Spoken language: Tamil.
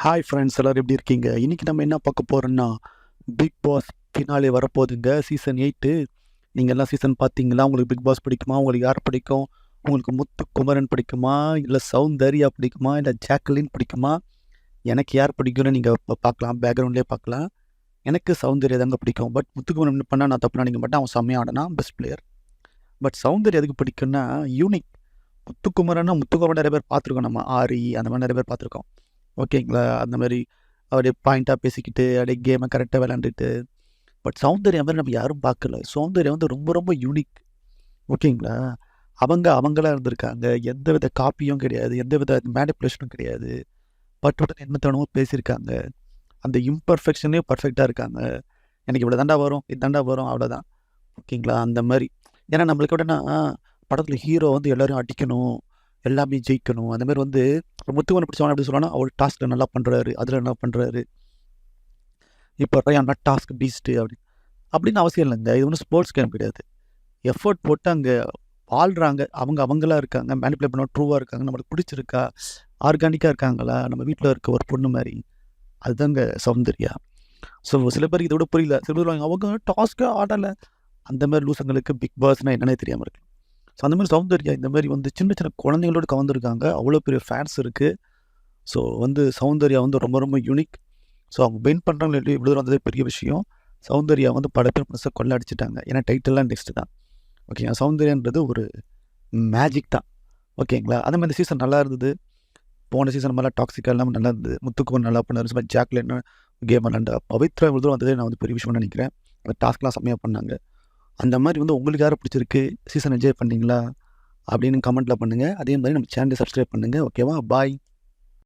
ஹாய் ஃப்ரெண்ட்ஸ், எல்லோரும் எப்படி இருக்கீங்க? இன்றைக்கி நம்ம என்ன பார்க்க போகிறோன்னா, பிக் பாஸ் ஃபினாலே வரப்போகுதுங்க. சீசன் 8. நீங்கள் எல்லாம் சீசன் பார்த்தீங்களா? உங்களுக்கு பிக் பாஸ் பிடிக்குமா? உங்களுக்கு யார் பிடிக்கும்? உங்களுக்கு முத்துக்குமரன் பிடிக்குமா? இல்லை சௌந்தர்யா பிடிக்குமா? இல்லை ஜாக்லின் பிடிக்குமா? எனக்கு யார் பிடிக்கும்னு நீங்கள் இப்போ பார்க்கலாம், பேக்ரவுண்ட்லேயே பார்க்கலாம். எனக்கு சௌந்தர்யா தாங்க பிடிக்கும். பட் முத்துக்குமரன் பண்ணால் நான் தப்பு நினைக்க மாட்டேன். அவன் செம்மையாக ஆடினா பெஸ்ட் பிளேயர். பட் சௌந்தர்யா எதுக்கு பிடிக்குன்னா யூனிக். முத்துக்குமரன் நிறைய பேர் பார்த்துருக்கோம். நம்ம ஆரி அந்த மாதிரி நிறைய பேர் பார்த்துருக்கோம். ஓகேங்களா? அந்த மாதிரி அப்படியே பாயிண்ட்டாக பேசிக்கிட்டு அப்படியே கேமை கரெக்டாக விளாண்டுட்டு. பட் சௌந்தர்யா மாதிரி நம்ம யாரும் பார்க்கல. சௌந்தர்யா வந்து ரொம்ப ரொம்ப யூனிக். ஓகேங்களா? அவங்களா இருந்திருக்காங்க. எந்த வித காப்பியும் கிடையாது, எந்த வித மேனிப்புலேஷனும் கிடையாது. பட் உடனே என்ன தோணுமோ பேசியிருக்காங்க. அந்த இம்பர்ஃபெக்ஷன்லேயும் பர்ஃபெக்டாக இருக்காங்க. எனக்கு இவ்வளோ தாண்டா வரும், இது தாண்டா வரும், அவ்வளோதான். ஓகேங்களா? அந்த மாதிரி. ஏன்னா நம்மளுக்கு உடனே படத்தில் ஹீரோ வந்து எல்லோரையும் அடிக்கணும், எல்லாமே ஜெயிக்கணும். அந்த மாதிரி வந்து முத்துக்குமரன் பிடிச்சவன் எப்படி சொல்லணும்னா, அவர் டாஸ்கில் நல்லா பண்ணுறாரு, அதில் நல்லா பண்ணுறாரு. இப்போ ரயான்னா டாஸ்க் பீஸ்ட்டு அப்படின்னு அவசியம் இல்லைங்க. இது ஒன்றும் ஸ்போர்ட்ஸ் கேம் கிடையாது. எஃபர்ட் போட்டு அங்கே வாழ்கிறாங்க. அவங்களா இருக்காங்க, மேனிப்புலேட் பண்ண ட்ரூவாக இருக்காங்க, நம்மளுக்கு பிடிச்சிருக்கா, ஆர்கானிக்காக இருக்காங்களா, நம்ம வீட்டில் இருக்க ஒரு பொண்ணு மாதிரி. அதுதாங்க சௌந்தர்யா. ஸோ சில பேருக்கு இதை விட புரியல. சில பேர் அவங்க டாஸ்க்கே ஆடலை. அந்த மாதிரி லூசங்களுக்கு பிக் பாஸ்னால் என்னன்னே தெரியாமல் இருக்கு. ஸோ அந்த மாதிரி சௌந்தர்யா இந்த மாதிரி வந்து சின்ன சின்ன குழந்தைங்களோடு கலந்துருக்காங்க. அவ்வளோ பெரிய ஃபேன்ஸ் இருக்குது. ஸோ வந்து சௌந்தர்யா வந்து ரொம்ப ரொம்ப யூனிக். ஸோ அவங்க வின் பண்ணுறாங்க இல்லை இவ்வளோ வந்ததே பெரிய விஷயம். சௌந்தர்யா வந்து பல பேர் மனசை கொள்ள அடிச்சிட்டாங்க. ஏன்னா டைட்டில்லாம் நெக்ஸ்ட்டு தான். ஓகேங்களா? சௌந்தர்யான்றது ஒரு மேஜிக் தான். ஓகேங்களா? அந்த மாதிரி சீசன் நல்லா இருந்தது. போன சீசன் மேலே டாக்ஸிக்காக இல்லாமல் நல்லா இருந்தது. முத்துக்குமரன் நல்லா பண்ணார். சும்மா ஜாக்லின் கேம் விளாண்டா. பவித்ரா இவ்வளோ தூரம் வந்ததே நான் வந்து பெரிய விஷயம்னு நினைக்கிறேன். அந்த டாஸ்க்லாம் செம்மையாக பண்ணாங்க. அந்த மாதிரி வந்து உங்களுக்கு யாரை பிடிச்சிருக்கு? சீசன் என்ஜாய் பண்ணீங்களா? அப்படின்னு கமெண்ட்டில் பண்ணுங்கள். அதே மாதிரி நம்ம சேனலை சப்ஸ்கிரைப் பண்ணுங்கள். ஓகேவா? பாய்.